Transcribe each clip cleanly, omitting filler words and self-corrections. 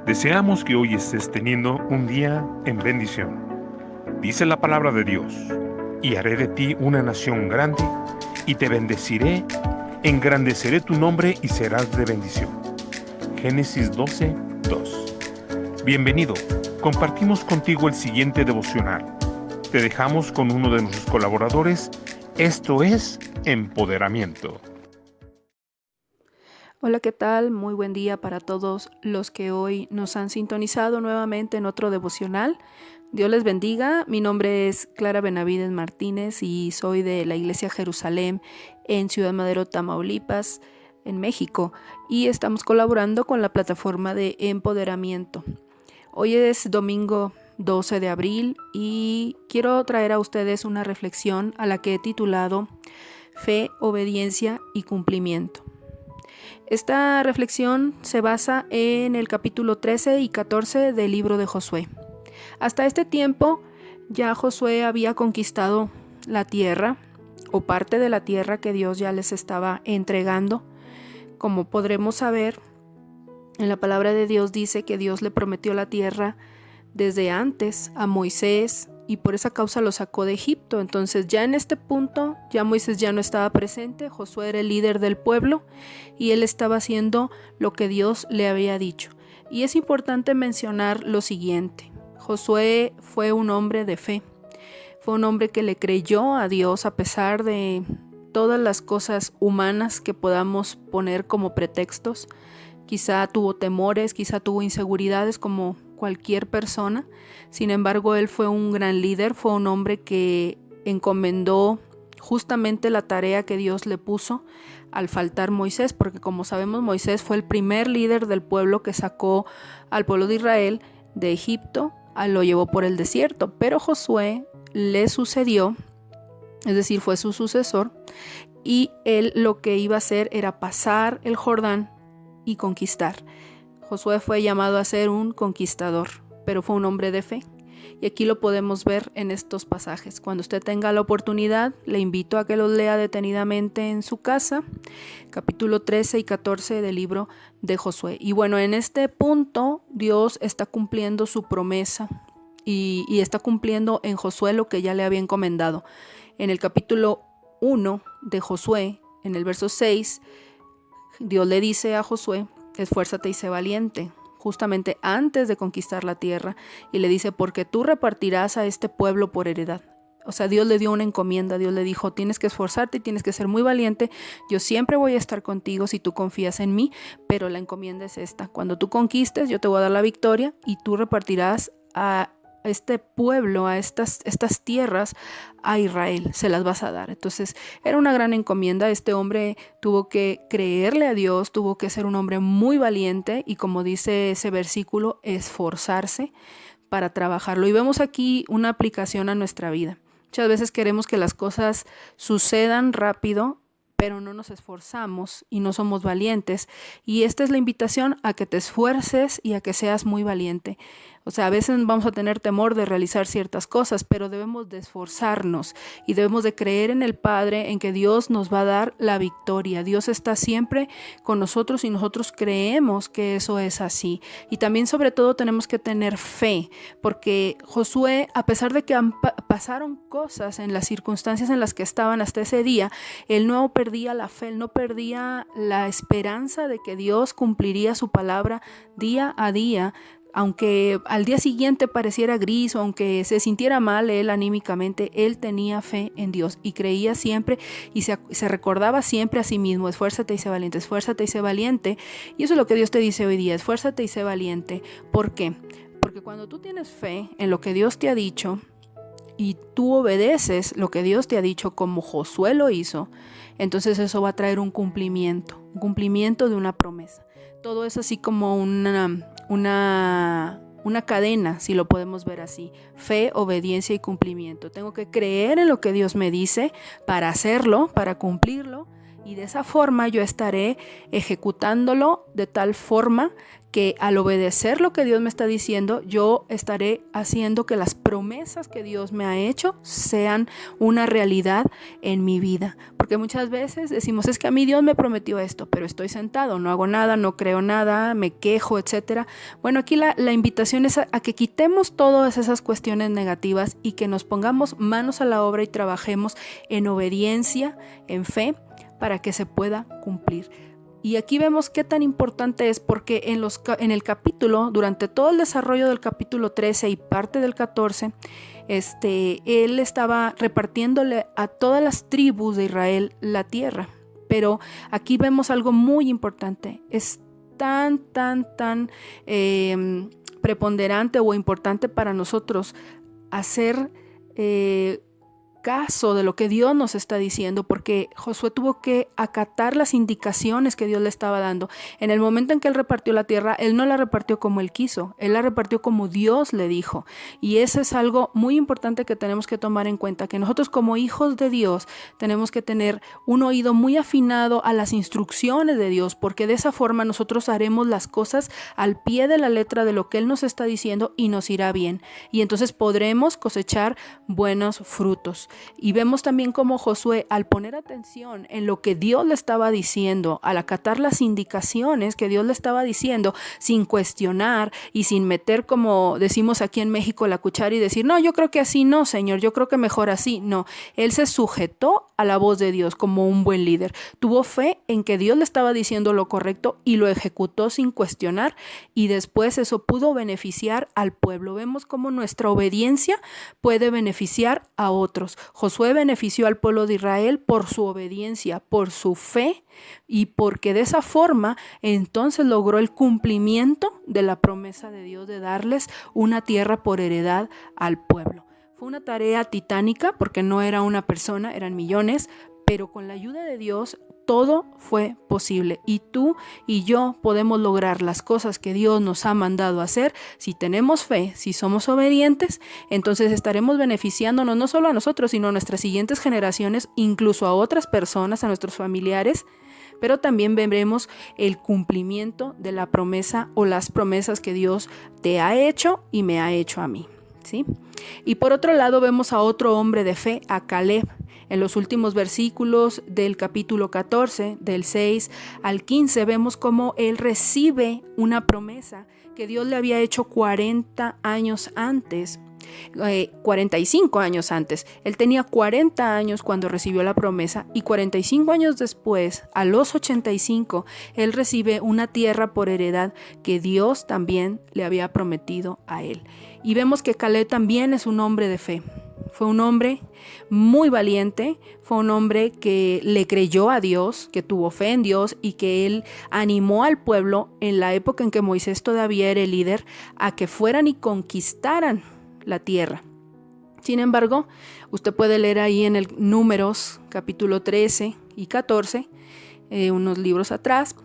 Deseamos que hoy estés teniendo un día en bendición. Dice la palabra de Dios: y haré de ti una nación grande, y te bendeciré, engrandeceré tu nombre y serás de bendición. Génesis 12:2. Bienvenido, compartimos contigo el siguiente devocional. Te dejamos con uno de nuestros colaboradores. Esto es Empoderamiento. Hola, ¿qué tal? Muy buen día para todos los que hoy nos han sintonizado nuevamente en otro devocional. Dios les bendiga. Mi nombre es Clara Benavides Martínez y soy de la Iglesia Jerusalén en Ciudad Madero, Tamaulipas, en México, y estamos colaborando con la plataforma de Empoderamiento. Hoy es domingo 12 de abril y quiero traer a ustedes una reflexión a la que he titulado Fe, Obediencia y Cumplimiento. Esta reflexión se basa en el capítulo 13 y 14 del libro de Josué. Hasta este tiempo ya Josué había conquistado la tierra o parte de la tierra que Dios ya les estaba entregando. Como podremos saber, en la palabra de Dios dice que Dios le prometió la tierra desde antes a Moisés y por esa causa lo sacó de Egipto. Entonces ya en este punto ya Moisés ya no estaba presente, Josué era el líder del pueblo y él estaba haciendo lo que Dios le había dicho. Y es importante mencionar lo siguiente: Josué fue un hombre de fe, fue un hombre que le creyó a Dios a pesar de todas las cosas humanas que podamos poner como pretextos. Quizá tuvo temores, quizá tuvo inseguridades como cualquier persona. Sin embargo, él fue un gran líder, fue un hombre que encomendó justamente la tarea que Dios le puso al faltar Moisés, porque como sabemos, Moisés fue el primer líder del pueblo que sacó al pueblo de Israel de Egipto, lo llevó por el desierto, pero Josué le sucedió, es decir, fue su sucesor, y él lo que iba a hacer era pasar el Jordán y conquistar. Josué fue llamado a ser un conquistador, pero fue un hombre de fe. Y aquí lo podemos ver en estos pasajes. Cuando usted tenga la oportunidad, le invito a que los lea detenidamente en su casa, capítulo 13 y 14 del libro de Josué. Y bueno, en este punto Dios está cumpliendo su promesa y está cumpliendo en Josué lo que ya le había encomendado. En el capítulo 1 de Josué, en el verso 6, Dios le dice a Josué: esfuérzate y sé valiente, justamente antes de conquistar la tierra, y le dice: porque tú repartirás a este pueblo por heredad. O sea, Dios le dio una encomienda, Dios le dijo: tienes que esforzarte y tienes que ser muy valiente, yo siempre voy a estar contigo si tú confías en mí, pero la encomienda es esta: cuando tú conquistes, yo te voy a dar la victoria y tú repartirás a este pueblo, a estas tierras, a Israel, se las vas a dar. Entonces era una gran encomienda. Este hombre tuvo que creerle a Dios, tuvo que ser un hombre muy valiente y, como dice ese versículo, esforzarse para trabajarlo. Y vemos aquí una aplicación a nuestra vida. Muchas veces queremos que las cosas sucedan rápido, pero no nos esforzamos y no somos valientes. Y esta es la invitación a que te esfuerces y a que seas muy valiente. O sea, a veces vamos a tener temor de realizar ciertas cosas, pero debemos de esforzarnos y debemos de creer en el Padre, en que Dios nos va a dar la victoria. Dios está siempre con nosotros y nosotros creemos que eso es así. Y también, sobre todo, tenemos que tener fe, porque Josué, a pesar de que pasaron cosas en las circunstancias en las que estaban hasta ese día, él no perdía la fe, él no perdía la esperanza de que Dios cumpliría su palabra día a día. Aunque al día siguiente pareciera gris o aunque se sintiera mal él anímicamente, él tenía fe en Dios y creía siempre y se recordaba siempre a sí mismo: esfuérzate y sé valiente, esfuérzate y sé valiente. Y eso es lo que Dios te dice hoy día: esfuérzate y sé valiente. ¿Por qué? Porque cuando tú tienes fe en lo que Dios te ha dicho y tú obedeces lo que Dios te ha dicho, como Josué lo hizo, entonces eso va a traer un cumplimiento de una promesa. Todo es así como una cadena, si lo podemos ver así: fe, obediencia y cumplimiento. Tengo que creer en lo que Dios me dice para hacerlo, para cumplirlo, Y de esa forma yo estaré ejecutándolo de tal forma que al obedecer lo que Dios me está diciendo, yo estaré haciendo que las promesas que Dios me ha hecho sean una realidad en mi vida. Porque muchas veces decimos, es que a mí Dios me prometió esto, pero estoy sentado, no hago nada, no creo nada, me quejo, etc. Bueno, aquí la invitación es a que quitemos todas esas cuestiones negativas y que nos pongamos manos a la obra y trabajemos en obediencia, en fe, para que se pueda cumplir. Y aquí vemos qué tan importante es, porque en el capítulo, durante todo el desarrollo del capítulo 13 y parte del 14, él estaba repartiéndole a todas las tribus de Israel la tierra. Pero aquí vemos algo muy importante. Es tan preponderante o importante para nosotros hacer caso de lo que Dios nos está diciendo, porque Josué tuvo que acatar las indicaciones que Dios le estaba dando. En el momento en que él repartió la tierra, él no la repartió como él quiso, él la repartió como Dios le dijo. Y eso es algo muy importante que tenemos que tomar en cuenta, que nosotros como hijos de Dios tenemos que tener un oído muy afinado a las instrucciones de Dios, porque de esa forma nosotros haremos las cosas al pie de la letra de lo que Él nos está diciendo y nos irá bien. Y entonces podremos cosechar buenos frutos. Y vemos también cómo Josué, al poner atención en lo que Dios le estaba diciendo, al acatar las indicaciones que Dios le estaba diciendo, sin cuestionar y sin meter, como decimos aquí en México, la cuchara y decir, no, yo creo que así no, Señor, yo creo que mejor así. No, él se sujetó a la voz de Dios como un buen líder. Tuvo fe en que Dios le estaba diciendo lo correcto y lo ejecutó sin cuestionar, y después eso pudo beneficiar al pueblo. Vemos cómo nuestra obediencia puede beneficiar a otros. Josué benefició al pueblo de Israel por su obediencia, por su fe, y porque de esa forma entonces logró el cumplimiento de la promesa de Dios de darles una tierra por heredad al pueblo. Fue una tarea titánica porque no era una persona, eran millones, pero con la ayuda de Dios todo fue posible, y tú y yo podemos lograr las cosas que Dios nos ha mandado a hacer si tenemos fe, si somos obedientes. Entonces estaremos beneficiándonos no solo a nosotros, sino a nuestras siguientes generaciones, incluso a otras personas, a nuestros familiares, pero también veremos el cumplimiento de la promesa o las promesas que Dios te ha hecho y me ha hecho a mí, ¿sí? Y por otro lado vemos a otro hombre de fe, a Caleb. En los últimos versículos del capítulo 14, del 6 al 15, vemos cómo él recibe una promesa que Dios le había hecho 40 años antes, 45 años antes. Él tenía 40 años cuando recibió la promesa, y 45 años después, a los 85, él recibe una tierra por heredad que Dios también le había prometido a él. Y vemos que Caleb también es un hombre de fe. Fue un hombre muy valiente, fue un hombre que le creyó a Dios, que tuvo fe en Dios, y que él animó al pueblo en la época en que Moisés todavía era el líder a que fueran y conquistaran la tierra. Sin embargo, usted puede leer ahí en el Números capítulo 13 y 14, unos libros atrás,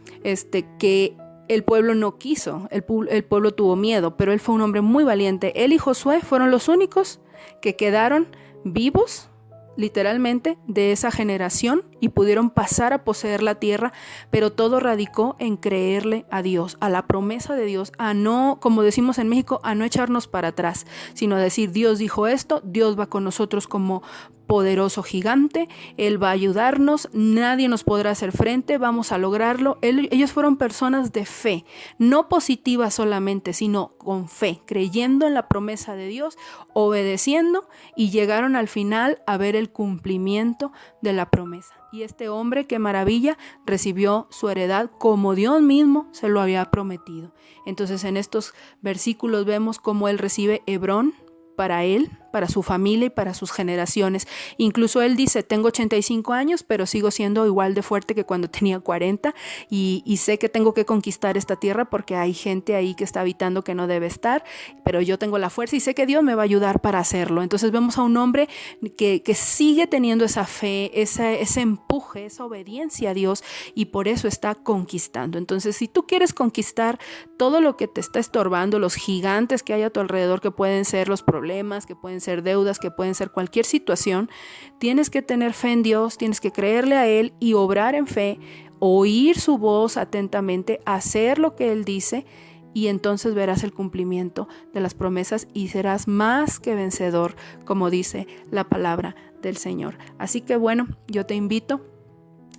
que el pueblo no quiso, el pueblo tuvo miedo, pero él fue un hombre muy valiente. Él y Josué fueron los únicos que quedaron vivos, literalmente, de esa generación, y pudieron pasar a poseer la tierra, pero todo radicó en creerle a Dios, a la promesa de Dios, a no, como decimos en México, a no echarnos para atrás, sino a decir, Dios dijo esto, Dios va con nosotros como poderoso gigante, Él va a ayudarnos, nadie nos podrá hacer frente, vamos a lograrlo. Ellos fueron personas de fe, no positivas solamente, sino con fe, creyendo en la promesa de Dios, obedeciendo, y llegaron al final a ver el cumplimiento de la promesa. Y este hombre, qué maravilla, recibió su heredad como Dios mismo se lo había prometido. Entonces en estos versículos vemos cómo él recibe Hebrón para él, para su familia y para sus generaciones. Incluso él dice, tengo 85 años, pero sigo siendo igual de fuerte que cuando tenía 40, y sé que tengo que conquistar esta tierra porque hay gente ahí que está habitando que no debe estar, pero yo tengo la fuerza y sé que Dios me va a ayudar para hacerlo. Entonces vemos a un hombre que sigue teniendo esa fe, ese empuje, esa obediencia a Dios, y por eso está conquistando. Entonces, si tú quieres conquistar todo lo que te está estorbando, los gigantes que hay a tu alrededor, que pueden ser los problemas, problemas, que pueden ser deudas, que pueden ser cualquier situación, tienes que tener fe en Dios, tienes que creerle a Él y obrar en fe, oír su voz atentamente, hacer lo que Él dice, y entonces verás el cumplimiento de las promesas y serás más que vencedor, como dice la palabra del Señor. Así que bueno, yo te invito,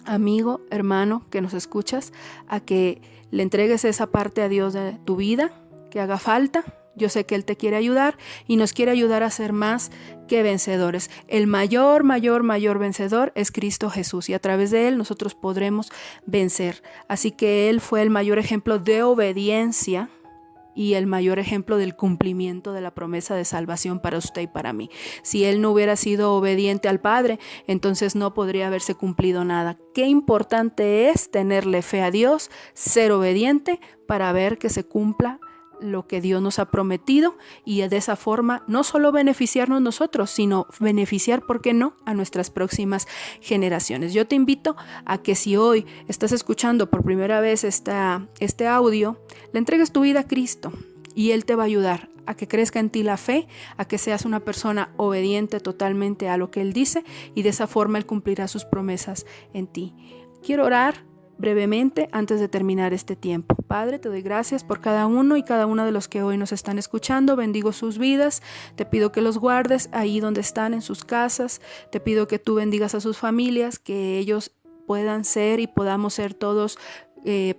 amigo, hermano, que nos escuchas, a que le entregues esa parte a Dios de tu vida que haga falta. Yo sé que Él te quiere ayudar y nos quiere ayudar a ser más que vencedores. El mayor vencedor es Cristo Jesús, y a través de Él nosotros podremos vencer. Así que Él fue el mayor ejemplo de obediencia y el mayor ejemplo del cumplimiento de la promesa de salvación para usted y para mí. Si Él no hubiera sido obediente al Padre, entonces no podría haberse cumplido nada. Qué importante es tenerle fe a Dios, ser obediente para ver que se cumpla lo que Dios nos ha prometido, y de esa forma no solo beneficiarnos nosotros, sino beneficiar, ¿por qué no?, a nuestras próximas generaciones. Yo te invito a que si hoy estás escuchando por primera vez este audio, le entregues tu vida a Cristo y Él te va a ayudar a que crezca en ti la fe, a que seas una persona obediente totalmente a lo que Él dice, y de esa forma Él cumplirá sus promesas en ti. Quiero orar brevemente antes de terminar este tiempo. Padre, te doy gracias por cada uno y cada una de los que hoy nos están escuchando. Bendigo sus vidas. Te pido que los guardes ahí donde están, en sus casas. Te pido que tú bendigas a sus familias, que ellos puedan ser y podamos ser todos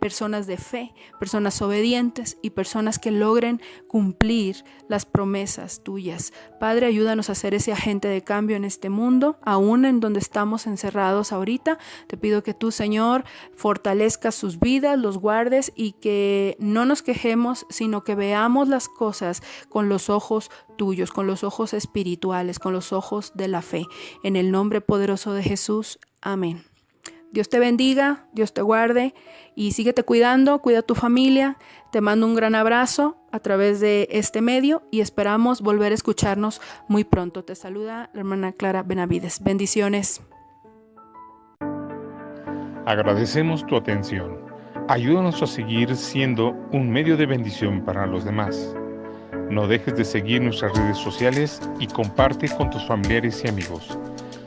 personas de fe, personas obedientes y personas que logren cumplir las promesas tuyas. Padre, ayúdanos a ser ese agente de cambio en este mundo, aún en donde estamos encerrados ahorita. Te pido que tú, Señor, fortalezcas sus vidas, los guardes, y que no nos quejemos, sino que veamos las cosas con los ojos tuyos, con los ojos espirituales, con los ojos de la fe. En el nombre poderoso de Jesús. Amén. Dios te bendiga, Dios te guarde y síguete cuidando, cuida a tu familia. Te mando un gran abrazo a través de este medio y esperamos volver a escucharnos muy pronto. Te saluda la hermana Clara Benavides. Bendiciones. Agradecemos tu atención. Ayúdanos a seguir siendo un medio de bendición para los demás. No dejes de seguir nuestras redes sociales y comparte con tus familiares y amigos.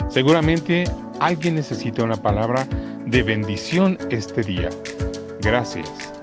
Seguramente alguien necesita una palabra de bendición este día. Gracias.